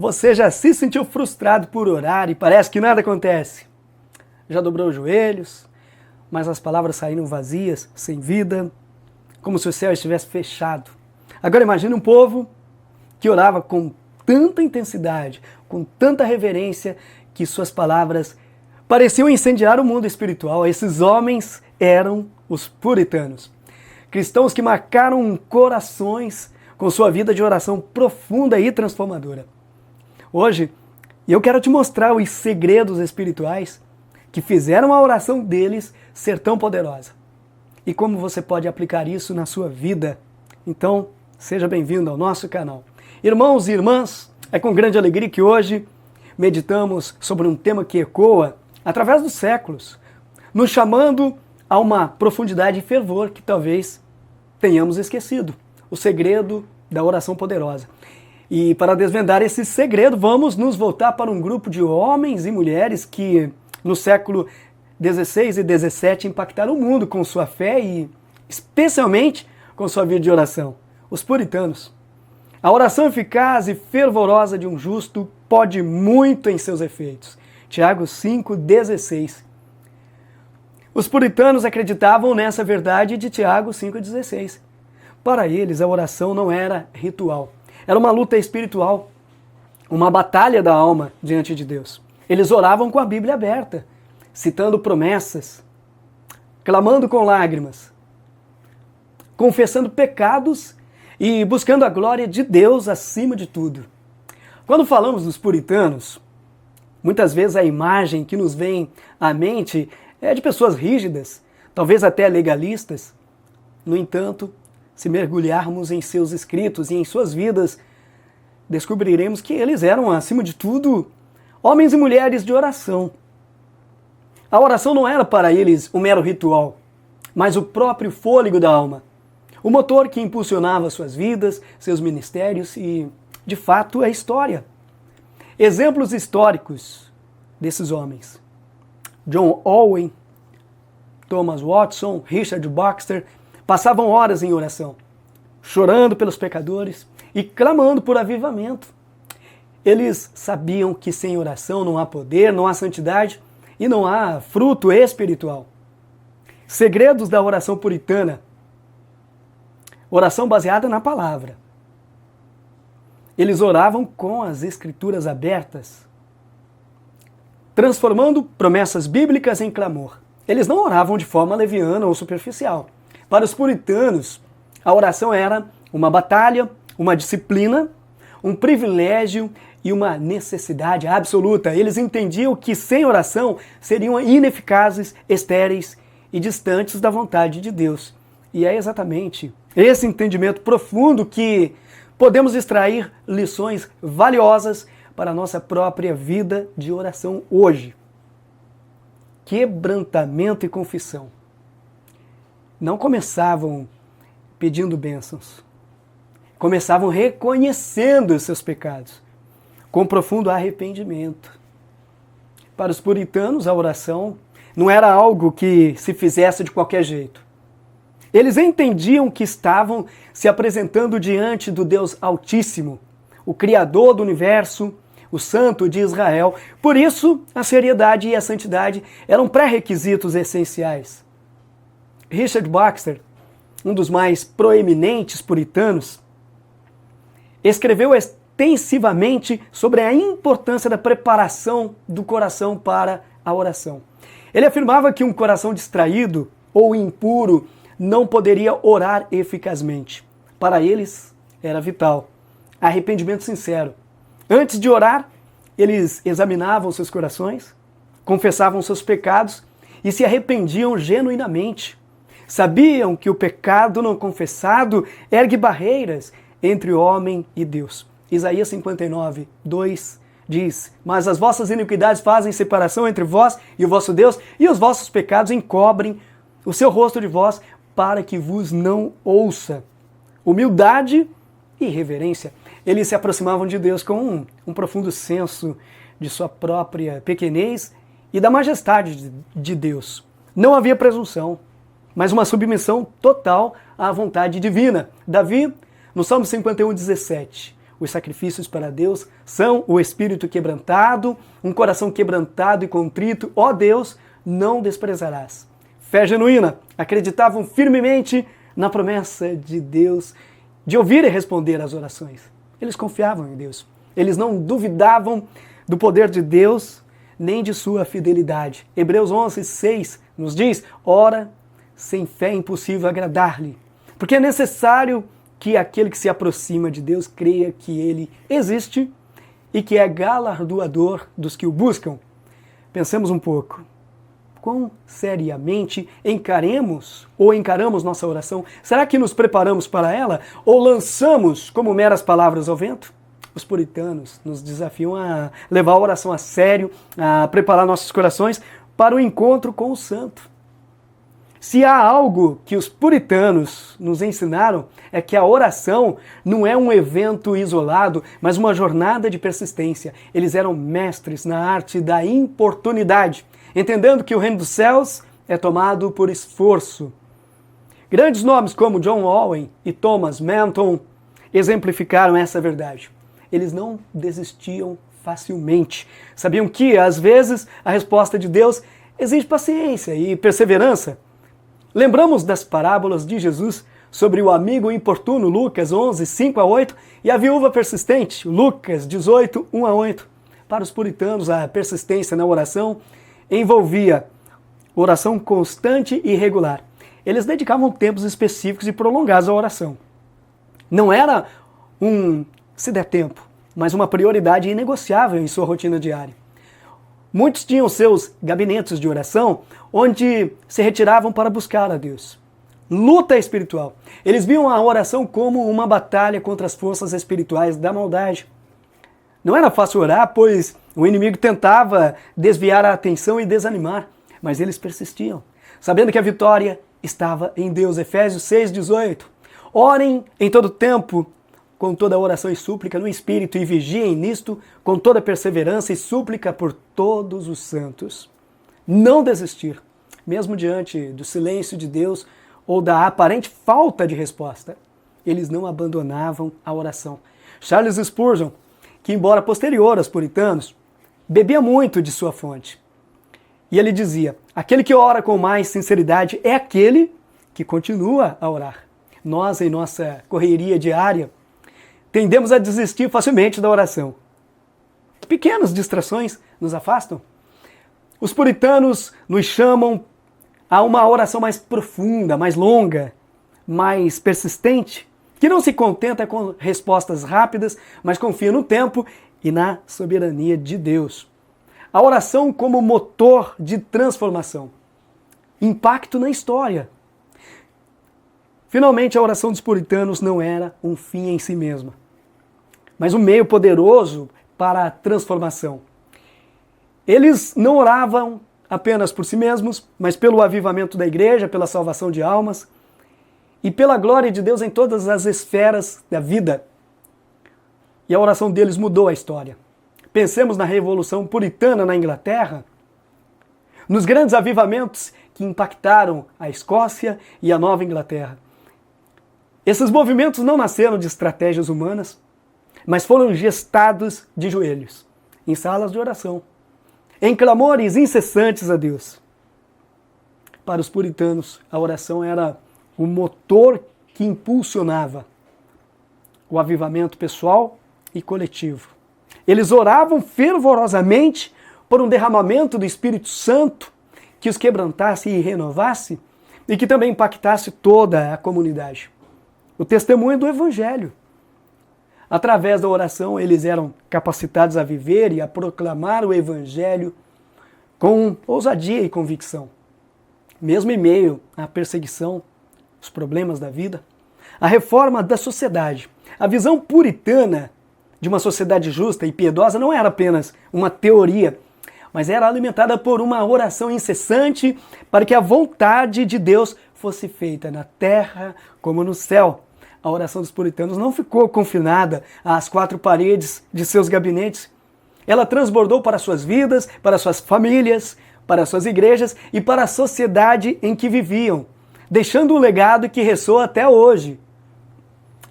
Você já se sentiu frustrado por orar e parece que nada acontece? Já dobrou os joelhos, mas as palavras saíram vazias, sem vida, como se o céu estivesse fechado. Agora imagine um povo que orava com tanta intensidade, com tanta reverência, que suas palavras pareciam incendiar o mundo espiritual. Esses homens eram os puritanos. Cristãos que marcaram corações com sua vida de oração profunda e transformadora. Hoje, eu quero te mostrar os segredos espirituais que fizeram a oração deles ser tão poderosa. E como você pode aplicar isso na sua vida. Então, seja bem-vindo ao nosso canal. Irmãos e irmãs, é com grande alegria que hoje meditamos sobre um tema que ecoa através dos séculos, nos chamando a uma profundidade e fervor que talvez tenhamos esquecido. O segredo da oração poderosa. E para desvendar esse segredo, vamos nos voltar para um grupo de homens e mulheres que no século XVI e XVII impactaram o mundo com sua fé e especialmente com sua vida de oração. Os puritanos. A oração eficaz e fervorosa de um justo pode muito em seus efeitos. Tiago 5,16. Os puritanos acreditavam nessa verdade de Tiago 5,16. Para eles, a oração não era ritual. Era uma luta espiritual, uma batalha da alma diante de Deus. Eles oravam com a Bíblia aberta, citando promessas, clamando com lágrimas, confessando pecados e buscando a glória de Deus acima de tudo. Quando falamos dos puritanos, muitas vezes a imagem que nos vem à mente é de pessoas rígidas, talvez até legalistas. No entanto, se mergulharmos em seus escritos e em suas vidas, descobriremos que eles eram, acima de tudo, homens e mulheres de oração. A oração não era para eles um mero ritual, mas o próprio fôlego da alma, o motor que impulsionava suas vidas, seus ministérios e, de fato, a história. Exemplos históricos desses homens: John Owen, Thomas Watson, Richard Baxter, passavam horas em oração, chorando pelos pecadores e clamando por avivamento. Eles sabiam que sem oração não há poder, não há santidade e não há fruto espiritual. Segredos da oração puritana. Oração baseada na palavra. Eles oravam com as escrituras abertas, transformando promessas bíblicas em clamor. Eles não oravam de forma leviana ou superficial. Para os puritanos, a oração era uma batalha, uma disciplina, um privilégio e uma necessidade absoluta. Eles entendiam que sem oração seriam ineficazes, estéreis e distantes da vontade de Deus. E é exatamente esse entendimento profundo que podemos extrair lições valiosas para a nossa própria vida de oração hoje. Quebrantamento e confissão. Não começavam pedindo bênçãos. Começavam reconhecendo os seus pecados, com profundo arrependimento. Para os puritanos, a oração não era algo que se fizesse de qualquer jeito. Eles entendiam que estavam se apresentando diante do Deus Altíssimo, o Criador do Universo, o Santo de Israel. Por isso, a seriedade e a santidade eram pré-requisitos essenciais. Richard Baxter, um dos mais proeminentes puritanos, escreveu extensivamente sobre a importância da preparação do coração para a oração. Ele afirmava que um coração distraído ou impuro não poderia orar eficazmente. Para eles, era vital arrependimento sincero. Antes de orar, eles examinavam seus corações, confessavam seus pecados e se arrependiam genuinamente. Sabiam que o pecado não confessado ergue barreiras entre o homem e Deus. Isaías 59, 2 diz: Mas as vossas iniquidades fazem separação entre vós e o vosso Deus, e os vossos pecados encobrem o seu rosto de vós, para que vos não ouça. Humildade e reverência. Eles se aproximavam de Deus com um profundo senso de sua própria pequenez e da majestade de Deus. Não havia presunção, mas uma submissão total à vontade divina. Davi, no Salmo 51, 17, Os sacrifícios para Deus são o espírito quebrantado, um coração quebrantado e contrito. Ó Deus, não desprezarás. Fé genuína, acreditavam firmemente na promessa de Deus de ouvir e responder às orações. Eles confiavam em Deus. Eles não duvidavam do poder de Deus, nem de sua fidelidade. Hebreus 11:6 nos diz: ora, sem fé é impossível agradar-lhe, porque é necessário que aquele que se aproxima de Deus creia que Ele existe e que é galardoador dos que o buscam. Pensemos um pouco. Quão seriamente encaramos nossa oração? Será que nos preparamos para ela ou lançamos como meras palavras ao vento? Os puritanos nos desafiam a levar a oração a sério, a preparar nossos corações para o encontro com o santo. Se há algo que os puritanos nos ensinaram, é que a oração não é um evento isolado, mas uma jornada de persistência. Eles eram mestres na arte da importunidade, entendendo que o reino dos céus é tomado por esforço. Grandes nomes como John Owen e Thomas Manton exemplificaram essa verdade. Eles não desistiam facilmente. Sabiam que, às vezes, a resposta de Deus exige paciência e perseverança. Lembramos das parábolas de Jesus sobre o amigo importuno, Lucas 11, 5-8, e a viúva persistente, Lucas 18, 1-8. Para os puritanos, a persistência na oração envolvia oração constante e regular. Eles dedicavam tempos específicos e prolongados à oração. Não era se der tempo, mas uma prioridade inegociável em sua rotina diária. Muitos tinham seus gabinetes de oração, onde se retiravam para buscar a Deus. Luta espiritual. Eles viam a oração como uma batalha contra as forças espirituais da maldade. Não era fácil orar, pois o inimigo tentava desviar a atenção e desanimar, mas eles persistiam, sabendo que a vitória estava em Deus. Efésios 6:18. Orem em todo tempo, com toda oração e súplica no Espírito, e vigiem nisto com toda perseverança e súplica por todos os santos. Não desistir, mesmo diante do silêncio de Deus ou da aparente falta de resposta. Eles não abandonavam a oração. Charles Spurgeon, que embora posterior aos puritanos, bebia muito de sua fonte. E ele dizia: aquele que ora com mais sinceridade é aquele que continua a orar. Nós, em nossa correria diária, tendemos a desistir facilmente da oração. Pequenas distrações nos afastam. Os puritanos nos chamam a uma oração mais profunda, mais longa, mais persistente, que não se contenta com respostas rápidas, mas confia no tempo e na soberania de Deus. A oração como motor de transformação. Impacto na história. Finalmente, a oração dos puritanos não era um fim em si mesma, mas um meio poderoso para a transformação. Eles não oravam apenas por si mesmos, mas pelo avivamento da igreja, pela salvação de almas e pela glória de Deus em todas as esferas da vida. E a oração deles mudou a história. Pensemos na Revolução Puritana na Inglaterra, nos grandes avivamentos que impactaram a Escócia e a Nova Inglaterra. Esses movimentos não nasceram de estratégias humanas, mas foram gestados de joelhos, em salas de oração, em clamores incessantes a Deus. Para os puritanos, a oração era o motor que impulsionava o avivamento pessoal e coletivo. Eles oravam fervorosamente por um derramamento do Espírito Santo que os quebrantasse e renovasse e que também impactasse toda a comunidade. O testemunho do Evangelho. Através da oração, eles eram capacitados a viver e a proclamar o Evangelho com ousadia e convicção. Mesmo em meio à perseguição, os problemas da vida, a reforma da sociedade, a visão puritana de uma sociedade justa e piedosa não era apenas uma teoria, mas era alimentada por uma oração incessante para que a vontade de Deus fosse feita na terra como no céu. A oração dos puritanos não ficou confinada às quatro paredes de seus gabinetes. Ela transbordou para suas vidas, para suas famílias, para suas igrejas e para a sociedade em que viviam, deixando um legado que ressoa até hoje.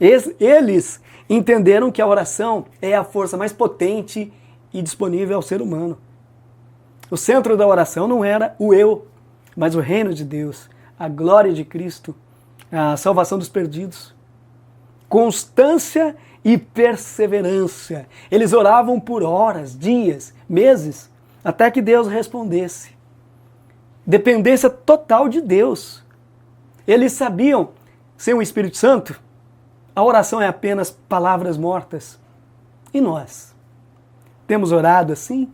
Eles entenderam que a oração é a força mais potente e disponível ao ser humano. O centro da oração não era o eu, mas o reino de Deus, a glória de Cristo, a salvação dos perdidos. Constância e perseverança. Eles oravam por horas, dias, meses, até que Deus respondesse. Dependência total de Deus. Eles sabiam, sem o Espírito Santo, a oração é apenas palavras mortas. E nós? Temos orado assim?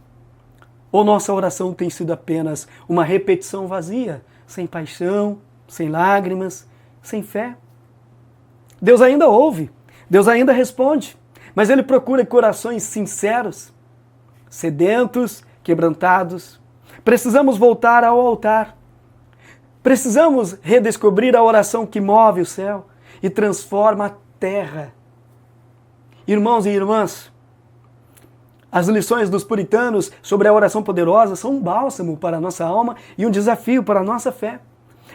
Ou nossa oração tem sido apenas uma repetição vazia, sem paixão, sem lágrimas, sem fé? Deus ainda ouve, Deus ainda responde, mas Ele procura corações sinceros, sedentos, quebrantados. Precisamos voltar ao altar. Precisamos redescobrir a oração que move o céu e transforma a terra. Irmãos e irmãs, as lições dos puritanos sobre a oração poderosa são um bálsamo para a nossa alma e um desafio para a nossa fé.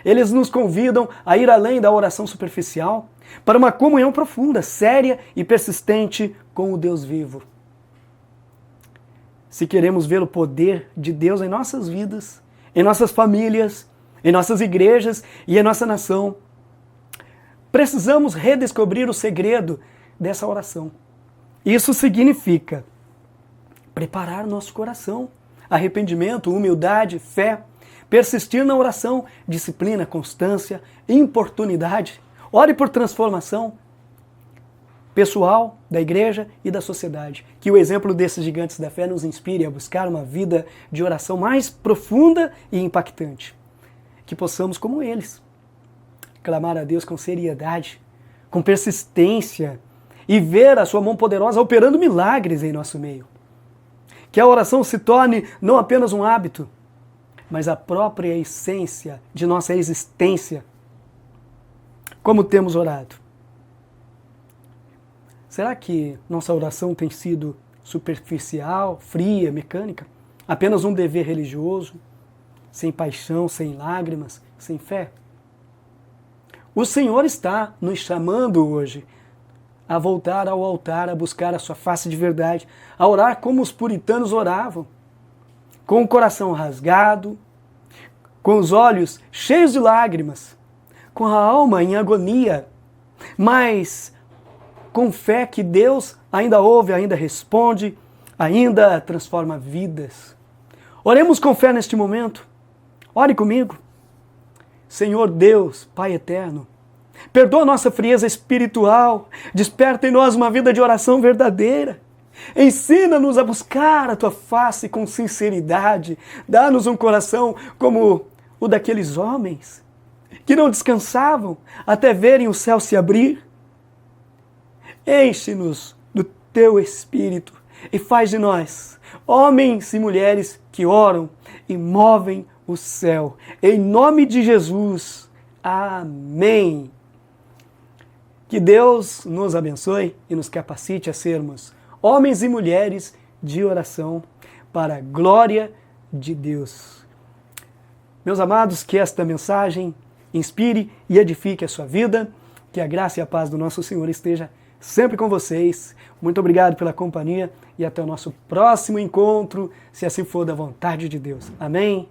Eles nos convidam a ir além da oração superficial para uma comunhão profunda, séria e persistente com o Deus vivo. Se queremos ver o poder de Deus em nossas vidas, em nossas famílias, em nossas igrejas e em nossa nação, precisamos redescobrir o segredo dessa oração. Isso significa preparar nosso coração, arrependimento, humildade, fé, persistir na oração, disciplina, constância, importunidade. Ore por transformação pessoal, da igreja e da sociedade. Que o exemplo desses gigantes da fé nos inspire a buscar uma vida de oração mais profunda e impactante. Que possamos, como eles, clamar a Deus com seriedade, com persistência e ver a sua mão poderosa operando milagres em nosso meio. Que a oração se torne não apenas um hábito, mas a própria essência de nossa existência. Como temos orado? Será que nossa oração tem sido superficial, fria, mecânica? Apenas um dever religioso, sem paixão, sem lágrimas, sem fé? O Senhor está nos chamando hoje a voltar ao altar, a buscar a sua face de verdade, a orar como os puritanos oravam, com o coração rasgado, com os olhos cheios de lágrimas, com a alma em agonia, mas com fé que Deus ainda ouve, ainda responde, ainda transforma vidas. Oremos com fé neste momento. Ore comigo. Senhor Deus, Pai eterno, perdoa nossa frieza espiritual, desperta em nós uma vida de oração verdadeira. Ensina-nos a buscar a Tua face com sinceridade. Dá-nos um coração como o daqueles homens que não descansavam até verem o céu se abrir. Enche-nos do Teu Espírito e faz de nós homens e mulheres que oram e movem o céu. Em nome de Jesus. Amém. Que Deus nos abençoe e nos capacite a sermos homens e mulheres de oração para a glória de Deus. Meus amados, que esta mensagem inspire e edifique a sua vida, que a graça e a paz do nosso Senhor esteja sempre com vocês. Muito obrigado pela companhia e até o nosso próximo encontro, se assim for da vontade de Deus. Amém?